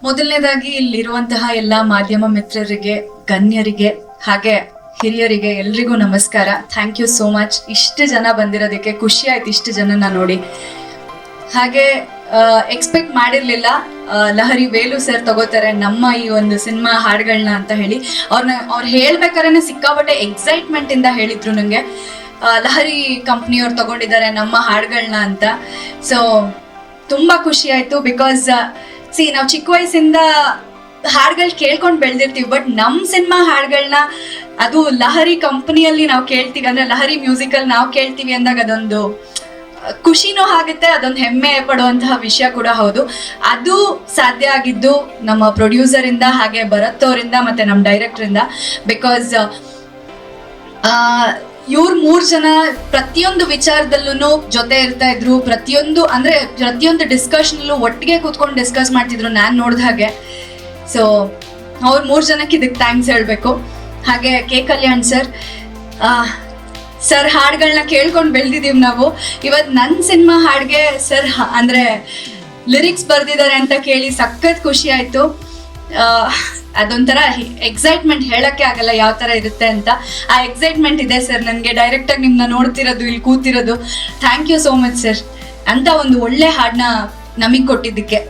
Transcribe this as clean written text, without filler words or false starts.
ಮೊದಲನೇದಾಗಿ ಇಲ್ಲಿರುವಂತಹ ಎಲ್ಲಾ ಮಾಧ್ಯಮ ಮಿತ್ರರಿಗೆ, ಗಣ್ಯರಿಗೆ, ಹಾಗೆ ಹಿರಿಯರಿಗೆ ಎಲ್ರಿಗೂ ನಮಸ್ಕಾರ. Thank you so much. ಇಷ್ಟು ಜನ ಬಂದಿರೋದಕ್ಕೆ ಖುಷಿ ಆಯ್ತು, ಇಷ್ಟು ಜನನ ನೋಡಿ. ಹಾಗೆ ಎಕ್ಸ್ಪೆಕ್ಟ್ ಮಾಡಿರ್ಲಿಲ್ಲ ಲಹರಿ ವೇಲು ಸರ್ ತಗೋತಾರೆ ನಮ್ಮ ಈ ಒಂದು ಸಿನಿಮಾ ಹಾಡುಗಳನ್ನ ಅಂತ ಹೇಳಿ. ಅವ್ರು ಹೇಳ್ಬೇಕಾದ್ರೆ ಸಿಕ್ಕಾಪಟ್ಟೆ ಎಕ್ಸೈಟ್ಮೆಂಟ್ ಇಂದ ಹೇಳಿದ್ರು ನಂಗೆ, ಲಹರಿ ಕಂಪ್ನಿಯವ್ರು ತಗೊಂಡಿದ್ದಾರೆ ನಮ್ಮ ಹಾಡುಗಳನ್ನ ಅಂತ. ಸೊ ತುಂಬಾ ಖುಷಿ ಆಯ್ತು. ಬಿಕಾಸ್ ನಾವು ಚಿಕ್ಕ ವಯಸ್ಸಿಂದ ಹಾಡುಗಳು ಕೇಳ್ಕೊಂಡು ಬೆಳೆದಿರ್ತೀವಿ, ಬಟ್ ನಮ್ಮ ಸಿನಿಮಾ ಹಾಡುಗಳನ್ನ ಅದು ಲಹರಿ ಕಂಪನಿಯಲ್ಲಿ ನಾವು ಕೇಳ್ತೀವಿ, ಅಂದ್ರೆ ಲಹರಿ ಮ್ಯೂಸಿಕಲ್ ನಾವು ಕೇಳ್ತೀವಿ ಅಂದಾಗ ಅದೊಂದು ಖುಷಿನೂ ಆಗುತ್ತೆ, ಅದೊಂದು ಹೆಮ್ಮೆ ಪಡುವಂತಹ ವಿಷಯ ಕೂಡ ಹೌದು. ಅದು ಸಾಧ್ಯ ಆಗಿದ್ದು ನಮ್ಮ ಪ್ರೊಡ್ಯೂಸರ್ ಇಂದ, ಹಾಗೆ ಭರತ್ ಅವರಿಂದ, ಮತ್ತೆ ನಮ್ಮ ಡೈರೆಕ್ಟರ್ ಇಂದ. ಬಿಕಾಸ್ ಇವ್ರು 3 ಜನ ಪ್ರತಿಯೊಂದು ವಿಚಾರದಲ್ಲೂ ಜೊತೆ ಇರ್ತಾ ಇದ್ರು. ಪ್ರತಿಯೊಂದು ಡಿಸ್ಕಷನ್ ಒಟ್ಟಿಗೆ ಕೂತ್ಕೊಂಡು ಡಿಸ್ಕಸ್ ಮಾಡ್ತಿದ್ರು ನಾನು ನೋಡಿದ ಹಾಗೆ. ಸೊ ಅವ್ರು 3 ಜನಕ್ಕೆ ಇದಕ್ಕೆ ಥ್ಯಾಂಕ್ಸ್ ಹೇಳ್ಬೇಕು. ಹಾಗೆ ಕೆ ಕಲ್ಯಾಣ್ ಸರ್ ಹಾಡುಗಳನ್ನ ಕೇಳ್ಕೊಂಡು ಬೆಳೆದಿದ್ದೀವಿ ನಾವು. ಇವತ್ತು ನನ್ನ ಸಿನಿಮಾ ಹಾಡಿಗೆ ಸರ್ ಅಂದ್ರೆ ಲಿರಿಕ್ಸ್ ಬರ್ದಿದ್ದಾರೆ ಅಂತ ಕೇಳಿ ಸಖತ್ ಖುಷಿ ಆಯ್ತು. ಅದೊಂಥರ ಎಕ್ಸೈಟ್ಮೆಂಟ್ ಹೇಳಕ್ಕೆ ಆಗಲ್ಲ ಯಾವ ತರ ಇರುತ್ತೆ ಅಂತ. ಆ ಎಕ್ಸೈಟ್ಮೆಂಟ್ ಇದೆ ಸರ್ ನನಗೆ. ಡೈರೆಕ್ಟಾಗಿ ನಿಮ್ನ ನೋಡ್ತಿರೋದು, ಇಲ್ಲಿ ಕೂತಿರೋದು, thank you so much sir ಅಂತ ಒಂದು ಒಳ್ಳೆ ಹಾಡನ್ನ ನಮಗೆ ಕೊಟ್ಟಿದ್ದಕ್ಕೆ.